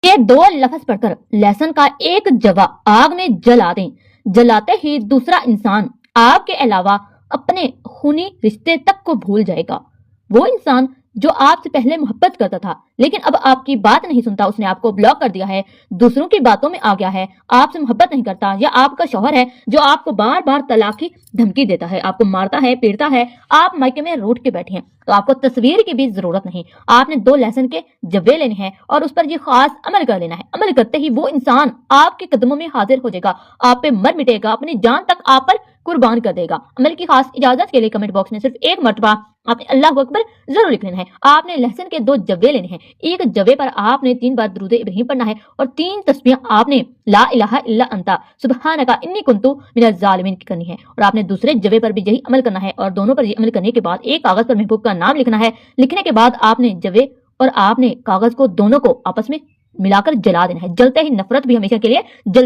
یہ دو لفظ پڑھ کر لہسن کا ایک جوا آگ میں جلا دیں۔ جلاتے ہی دوسرا انسان آپ کے علاوہ اپنے خونی رشتے تک کو بھول جائے گا۔ وہ انسان جو آپ سے پہلے محبت کرتا تھا لیکن اب آپ کی بات نہیں سنتا، اس نے آپ کو بلاک کر دیا ہے، دوسروں کی باتوں میں آ گیا ہے، آپ سے محبت نہیں کرتا، یا آپ کا شوہر ہے جو آپ کو بار بار طلاق کی دھمکی دیتا ہے، آپ کو مارتا ہے، پیٹتا ہے، آپ مائکے میں روٹ کے بیٹھے ہیں، تو آپ کو تصویر کی بھی ضرورت نہیں، آپ نے 2 لہسن کے جوے لینے ہیں اور اس پر یہ خاص عمل کر لینا ہے۔ عمل کرتے ہی وہ انسان آپ کے قدموں میں حاضر ہو جائے گا، آپ پہ مر مٹے گا، اپنی جان تک آپ پر قربان کر دے گا۔ عمل کی خاص اجازت کے لیے کمنٹ باکس میں صرف ایک مرتبہ آپ نے اللہ اکبر ضرور لکھ لینا ہے۔ آپ نے لہسن کے 2 جوے لینے ہیں، ایک جوے پر آپ نے 3 بار درود ابراہیم پڑھنا ہے اور 3 تسبیح آپ نے لا الہ الا انت سبحانک انی کنت من الظالمین کی کرنی ہے، اور آپ نے دوسرے جوے پر بھی یہی عمل کرنا ہے، اور دونوں پر یہ عمل کرنے کے بعد ایک کاغذ پر محبوب کا نام لکھنا ہے۔ لکھنے کے بعد آپ نے جوے اور آپ نے کاغذ کو دونوں کو آپس میں ملا کر جلا دینا ہے۔ جلتے ہی نفرت بھی ہمیشہ کے لیے جل